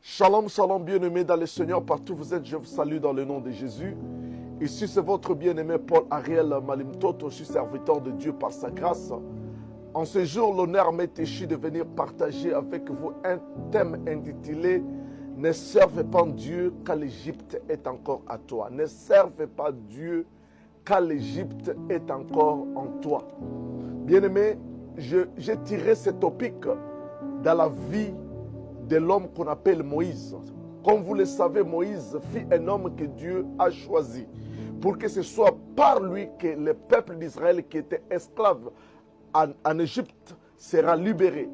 Shalom, shalom, bien-aimés dans le Seigneur, partout où vous êtes, je vous salue dans le nom de Jésus. Ici, c'est votre bien-aimé Paul Ariel Malimtoto, je suis serviteur de Dieu par sa grâce. En ce jour, l'honneur m'est échu de venir partager avec vous un thème intitulé « Ne servez pas Dieu quand l'Égypte est encore à toi ». Ne servez pas Dieu quand l'Égypte est encore en toi. Bien-aimés, j'ai tiré ce topic dans la vie de l'homme qu'on appelle Moïse. Comme vous le savez, Moïse fut un homme que Dieu a choisi pour que ce soit par lui que le peuple d'Israël qui était esclave en Égypte sera libéré.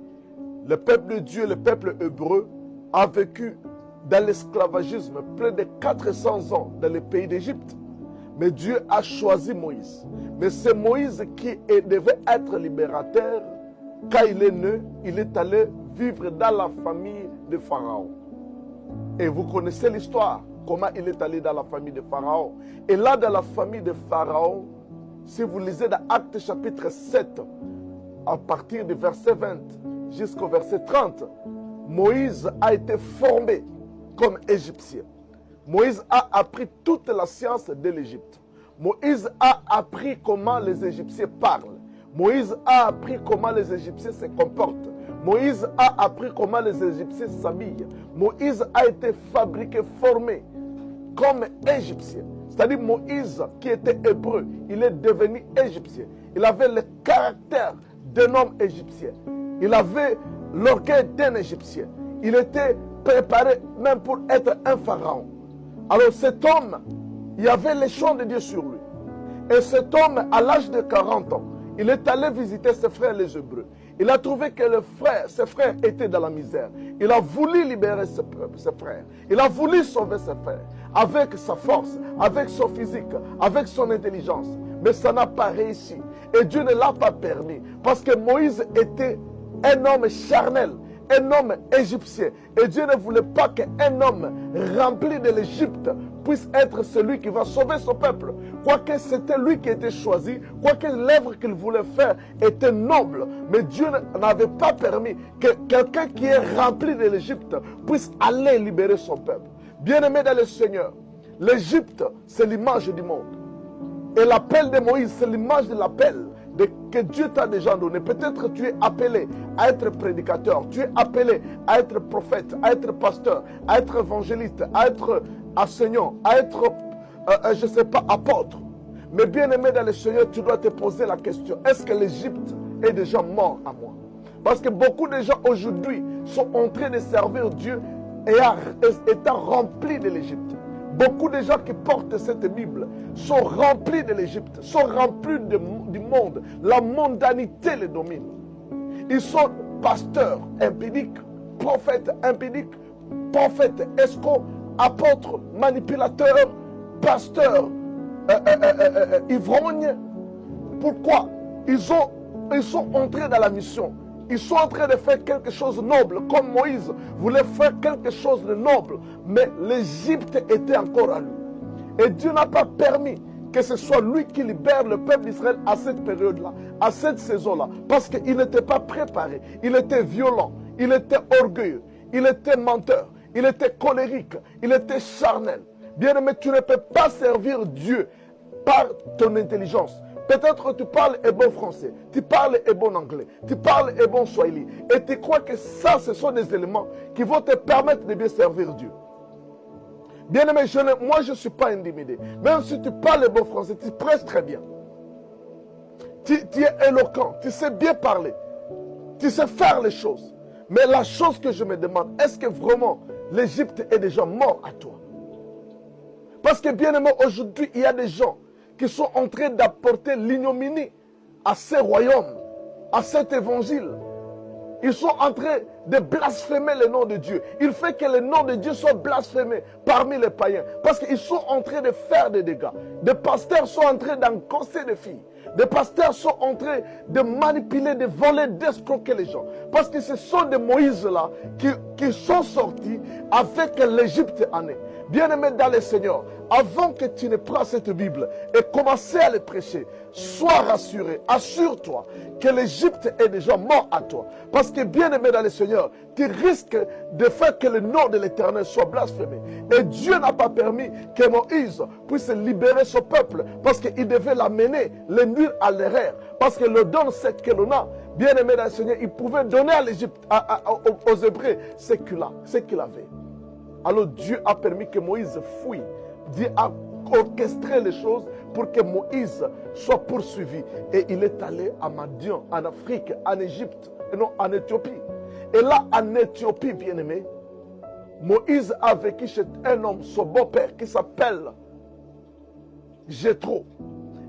Le peuple de Dieu, le peuple hébreu, a vécu dans l'esclavagisme près de 400 ans dans le pays d'Égypte. Mais Dieu a choisi Moïse. Mais c'est Moïse qui devait être libérateur. Quand il est né, il est allé vivre dans la famille de Pharaon. Et vous connaissez l'histoire, comment il est allé dans la famille de Pharaon. Et là, dans la famille de Pharaon, si vous lisez dans Actes chapitre 7, à partir du verset 20 jusqu'au verset 30, Moïse a été formé comme Égyptien. Moïse a appris toute la science de l'Égypte. Moïse a appris comment les Égyptiens parlent. Moïse a appris comment les Égyptiens se comportent. Moïse a appris comment les Égyptiens s'habillent. Moïse a été fabriqué, formé comme Égyptien. C'est-à-dire Moïse qui était hébreu, il est devenu Égyptien. Il avait le caractère d'un homme égyptien. Il avait l'orgueil d'un Égyptien. Il était préparé même pour être un pharaon. Alors cet homme, il y avait les chants de Dieu sur lui. Et cet homme, à l'âge de 40 ans, il est allé visiter ses frères les Hébreux. Il a trouvé que ses frères étaient dans la misère. Il a voulu libérer ses frères. Il a voulu sauver ses frères avec sa force, avec son physique, avec son intelligence. Mais ça n'a pas réussi. Et Dieu ne l'a pas permis. Parce que Moïse était un homme charnel, un homme égyptien. Et Dieu ne voulait pas qu'un homme rempli de l'Égypte puisse être celui qui va sauver son peuple. Quoique c'était lui qui était choisi, quoique l'œuvre qu'il voulait faire était noble, mais Dieu n'avait pas permis que quelqu'un qui est rempli de l'Égypte puisse aller libérer son peuple. Bien-aimé dans le Seigneur, l'Égypte, c'est l'image du monde. Et l'appel de Moïse, c'est l'image de l'appel que Dieu t'a déjà donné. Peut-être tu es appelé à être prédicateur, tu es appelé à être prophète, à être pasteur, à être évangéliste, à être enseignant, à être, je ne sais pas, apôtre. Mais bien aimé dans le Seigneur, tu dois te poser la question, est-ce que l'Égypte est déjà mort à moi? Parce que beaucoup de gens aujourd'hui sont en train de servir Dieu et étant remplis de l'Égypte. Beaucoup de gens qui portent cette Bible sont remplis de l'Égypte, sont remplis du monde. La mondanité les domine. Ils sont pasteurs impédiques, prophètes impédiques, prophètes escrocs, apôtres, manipulateurs, pasteurs ivrognes. Pourquoi? Ils sont entrés dans la mission. Ils sont en train de faire quelque chose de noble, comme Moïse voulait faire quelque chose de noble. Mais l'Égypte était encore à lui. Et Dieu n'a pas permis que ce soit lui qui libère le peuple d'Israël à cette période-là, à cette saison-là. Parce qu'il n'était pas préparé. Il était violent, il était orgueilleux, il était menteur, il était colérique, il était charnel. Bien-aimé, tu ne peux pas servir Dieu par ton intelligence. Peut-être que tu parles et bon français, tu parles et bon anglais, tu parles et bon swahili. Et tu crois que ça, ce sont des éléments qui vont te permettre de bien servir Dieu. Bien-aimé, moi je ne suis pas intimidé. Même si tu parles et bon français, tu prêches très bien. Tu es éloquent, tu sais bien parler. Tu sais faire les choses. Mais la chose que je me demande, est-ce que vraiment l'Égypte est déjà mort à toi? Parce que bien-aimé, aujourd'hui, il y a des gens qui sont en train d'apporter l'ignominie à ces royaumes, à cet évangile. Ils sont en train de blasphémer le nom de Dieu. Il fait que le nom de Dieu soit blasphémé parmi les païens. Parce qu'ils sont en train de faire des dégâts. Des pasteurs sont en train d'encorser des filles. Des pasteurs sont en train de manipuler, de voler, d'escroquer les gens. Parce que ce sont des Moïse-là qui sont sortis avec l'Égypte en eux. Bien-aimés dans le Seigneur, avant que tu ne prends cette Bible et commences à le prêcher, sois rassuré, assure-toi que l'Égypte est déjà mort à toi. Parce que bien aimé dans le Seigneur, tu risques de faire que le nom de l'Éternel soit blasphémé. Et Dieu n'a pas permis que Moïse puisse libérer son peuple parce qu'il devait l'amener, le nuire à l'erreur. Parce que le don c'est que l'on a, bien aimé dans le Seigneur, il pouvait donner à l'Égypte, aux Hébreux, ce qu'il avait. Alors Dieu a permis que Moïse fuit. Dieu a orchestré les choses pour que Moïse soit poursuivi. Et il est allé à Madian, en Afrique, en Égypte, et non en Éthiopie. Et là, en Éthiopie, bien-aimé, Moïse a vécu chez un homme, son beau-père, qui s'appelle Jéthro.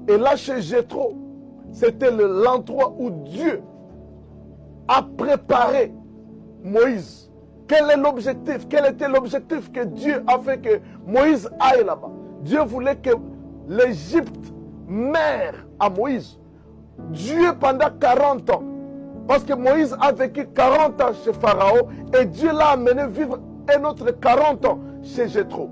Et là, chez Jéthro, c'était l'endroit où Dieu a préparé Moïse. Quel est l'objectif? Quel était l'objectif que Dieu a fait que Moïse aille là-bas? Dieu voulait que l'Égypte meure à Moïse. Dieu pendant 40 ans, parce que Moïse a vécu 40 ans chez Pharaon et Dieu l'a amené vivre un autre 40 ans chez Jéthro.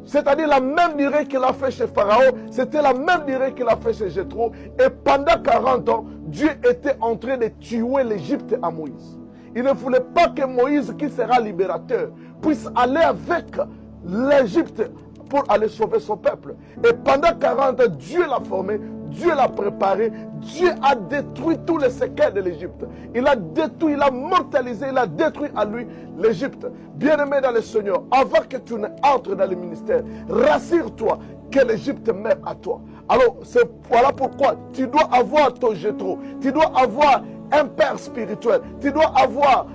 C'est-à-dire la même durée qu'il a fait chez Pharaon, c'était la même durée qu'il a fait chez Jéthro. Et pendant 40 ans, Dieu était en train de tuer l'Égypte à Moïse. Il ne voulait pas que Moïse, qui sera libérateur, puisse aller avec l'Égypte pour aller sauver son peuple. Et pendant 40 ans, Dieu l'a formé, Dieu l'a préparé, Dieu a détruit tous les séquelles de l'Égypte. Il a détruit, il a mortalisé, il a détruit à lui l'Égypte. Bien-aimé dans le Seigneur, avant que tu n'entres dans le ministère, rassure-toi que l'Égypte meurt à toi. Alors, voilà pourquoi tu dois avoir ton Jéthro, tu dois avoir un père spirituel. Tu dois avoir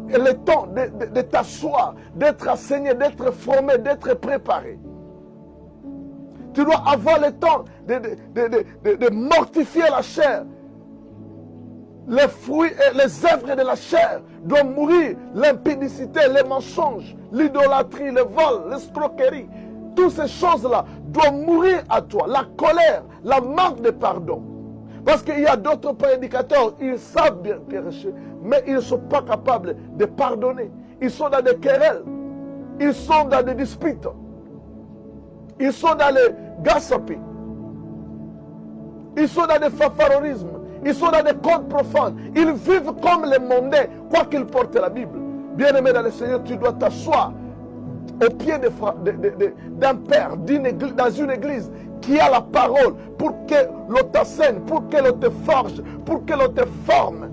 le temps de t'asseoir, d'être enseigné, d'être formé, d'être préparé. Tu dois avoir le temps de mortifier la chair. Les fruits et les œuvres de la chair doivent mourir. L'impudicité, les mensonges, l'idolâtrie, le vol, l'escroquerie. Toutes ces choses-là doivent mourir à toi. La colère, la manque de pardon. Parce qu'il y a d'autres prédicateurs, ils savent bien prêcher, mais ils ne sont pas capables de pardonner. Ils sont dans des querelles, ils sont dans des disputes, ils sont dans les gossiping, ils sont dans des fanfaronismes, ils sont dans des contes profanes. Ils vivent comme les mondains, quoi qu'ils portent la Bible. Bien-aimé dans le Seigneur, tu dois t'asseoir au pied d'un père, dans une église qui a la parole pour que l'on t'enseigne, pour que l'on te forge, pour que l'on te forme.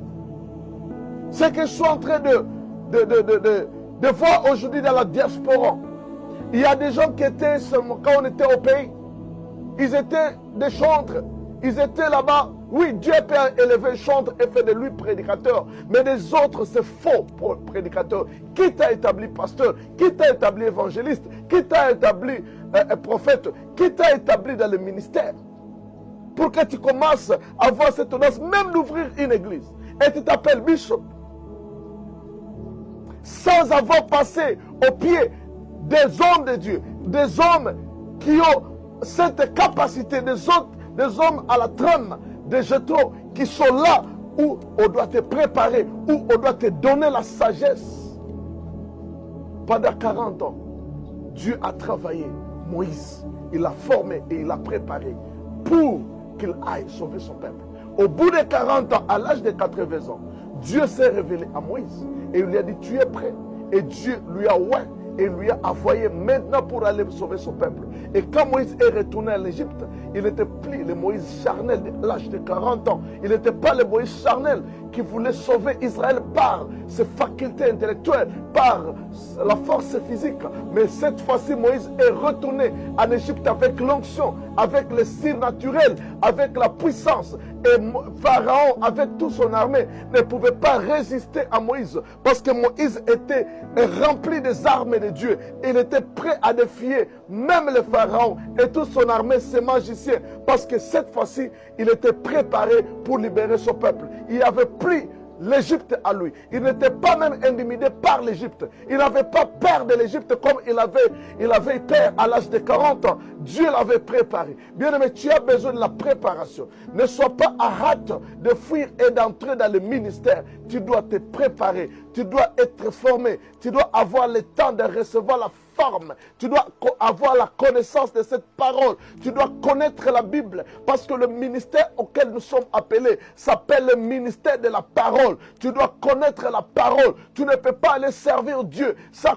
Ce que je suis en train de voir aujourd'hui dans la diaspora. Il y a des gens qui étaient, quand on était au pays, ils étaient des chantres, ils étaient là-bas. Oui, Dieu peut élever un chantre et faire de lui prédicateur, mais des autres, c'est faux prédicateur. Qui t'a établi pasteur? Qui t'a établi évangéliste? Qui t'a établi prophète? Qui t'a établi dans le ministère? Pour que tu commences à avoir cette audace, même d'ouvrir une église. Et tu t'appelles bishop. Sans avoir passé au pied des hommes de Dieu, des hommes qui ont cette capacité, des hommes à la trame, des Jéthro qui sont là où on doit te préparer, où on doit te donner la sagesse. Pendant 40 ans, Dieu a travaillé Moïse, il l'a formé et il l'a préparé pour qu'il aille sauver son peuple. Au bout de 40 ans, à l'âge de 80 ans, Dieu s'est révélé à Moïse et il lui a dit, tu es prêt. Et Dieu lui a oué et lui a envoyé maintenant pour aller sauver son peuple. Et quand Moïse est retourné en Égypte, il n'était plus le Moïse charnel de l'âge de 40 ans. Il n'était pas le Moïse charnel qui voulait sauver Israël par ses facultés intellectuelles, par la force physique. Mais cette fois-ci, Moïse est retourné en Égypte avec l'onction, avec le style naturel, avec la puissance. Et Pharaon, avec toute son armée, ne pouvait pas résister à Moïse. Parce que Moïse était rempli des armes de Dieu. Il était prêt à défier même le Pharaon et toute son armée, ses magiciens. Parce que cette fois-ci, il était préparé pour libérer son peuple. Il avait pris l'Égypte à lui. Il n'était pas même intimidé par l'Égypte. Il n'avait pas peur de l'Égypte comme il avait peur à l'âge de 40 ans. Dieu l'avait préparé. Bien aimé, tu as besoin de la préparation. Ne sois pas à hâte de fuir et d'entrer dans le ministère. Tu dois te préparer. Tu dois être formé. Tu dois avoir le temps de recevoir la forme. Tu dois avoir la connaissance de cette parole. Tu dois connaître la Bible parce que le ministère auquel nous sommes appelés s'appelle le ministère de la parole. Tu dois connaître la parole. Tu ne peux pas aller servir Dieu sans